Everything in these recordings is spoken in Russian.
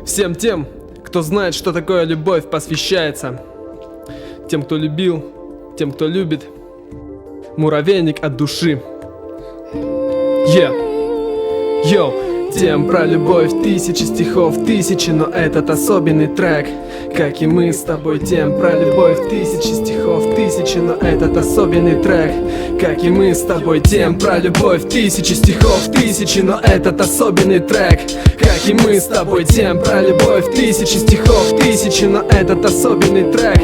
Всем тем, кто знает, что такое любовь, посвящается. Тем, кто любил, тем, кто любит. Муравейник от души. Йоу, тем про любовь, тысячи стихов, тысячи, но этот особенный трек. Как и мы с тобой, тем про любовь, тысячи стихов, тысячи, но этот особенный трек. Как и мы с тобой, тем про любовь, тысячи стихов, тысячи, но этот особенный трек. Как и мы с тобой, тем про любовь, тысячи стихов, тысячи, но этот особенный трек.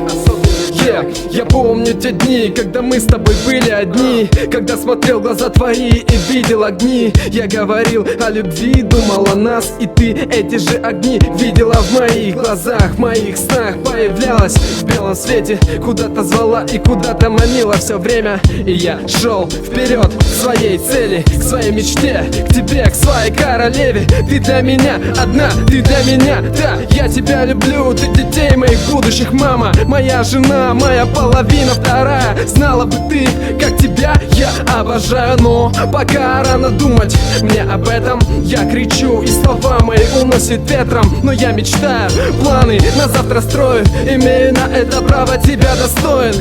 Я помню те дни, когда мы с тобой были одни, когда смотрел в глаза твои и видел огни. Я говорил о любви, думал о нас, и ты эти же огни видела в моих глазах, в моих снах. Появлялась в белом свете, куда-то звала и куда-то манила все время. И я шел вперед к своей цели, к своей мечте, к тебе, к своей королеве. Ты для меня одна, ты для меня, да, я тебя люблю. Ты детей моих будущих мама, моя жена, моя половина вторая. Знала бы ты, как тебя я обожаю, но пока рано думать мне об этом. Я кричу, и слова мои уносит ветром, но я мечтаю, планы на завтра строю. Имею на это право, тебя достоин.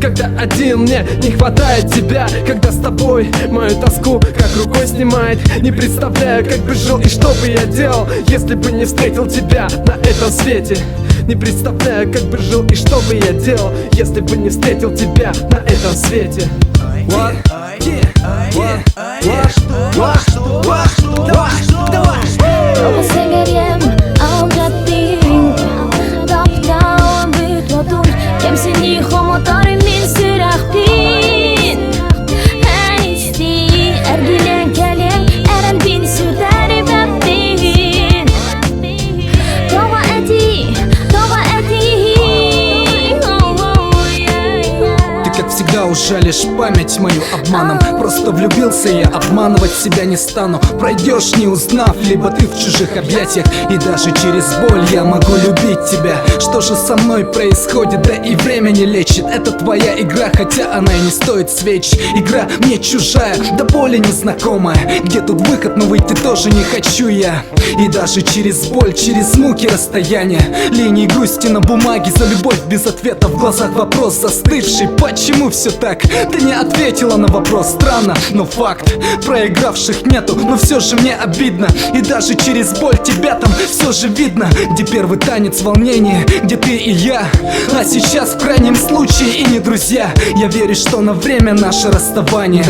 Когда один, мне не хватает тебя. Когда с тобой мою тоску как рукой снимает. Не представляю, как бы жил и что бы я делал, если бы не встретил тебя на этом свете. Не представляю, как бы жил и что бы я делал, если бы не встретил тебя на этом свете. What? Всегда ужалишь память мою обманом. Просто влюбился я, обманывать себя не стану. Пройдешь, не узнав, либо ты в чужих объятиях. И даже через боль я могу любить тебя. Что же со мной происходит, да и время не лечит. Это твоя игра, хотя она и не стоит свеч. Игра мне чужая, до боли незнакомая. Где тут выход, но выйти тоже не хочу я. И даже через боль, через муки расстояния, линии грусти на бумаге, за любовь без ответа, в глазах вопрос застывший. Почему все так? Ты не ответила на вопрос, странно, но факт. Проигравших нету, но все же мне обидно. И даже через боль тебя там все же видно. Где первый танец волнения, где ты и я. А сейчас в крайнем случае и не друзья. Я верю, что на время наше расставание.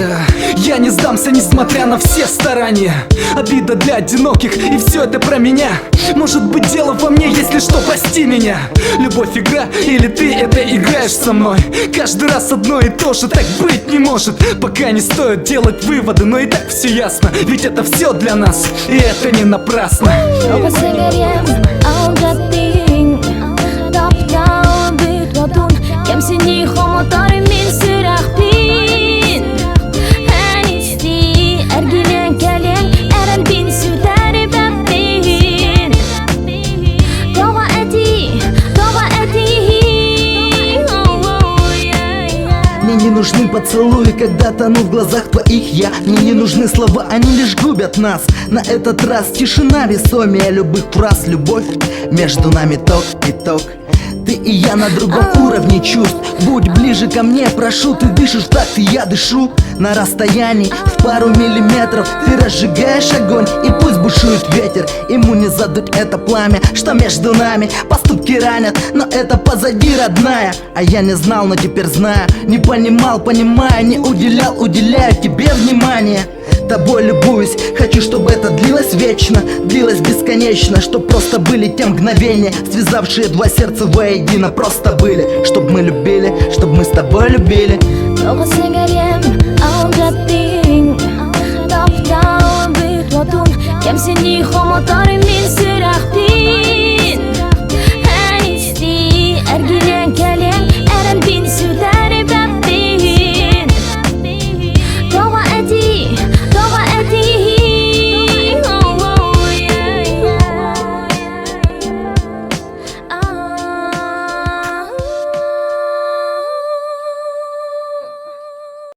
Я не сдамся, несмотря на все старания. Обида для одиноких, и все это про меня. Может быть, дело во мне, если что, прости меня. Любовь игра, или ты это играешь со мной? Каждый раз одно и то же, так быть не может. Пока не стоит делать выводы, но и так все ясно. Ведь это все для нас, и это не напрасно. Мне не нужны поцелуи, когда тону в глазах твоих я. Мне не нужны слова, они лишь губят нас. На этот раз тишина весомее любых фраз. Любовь между нами ток и ток. Ты и я на другом уровне чувств. Будь ближе ко мне, прошу. Ты дышишь так, и я дышу. На расстоянии в пару миллиметров ты разжигаешь огонь, и пусть бушует ветер, ему не задуть это пламя, что между нами. Поступки ранят, но это позади, родная. А я не знал, но теперь знаю. Не понимал, понимая, не уделяю тебе внимание. Тобой любуюсь, хочу, чтобы это длилось вечно, длилось бесконечно. Чтоб просто были те мгновения, связавшие два сердца воедино. Просто были, чтоб мы любили, чтоб мы с тобой любили. Кем синих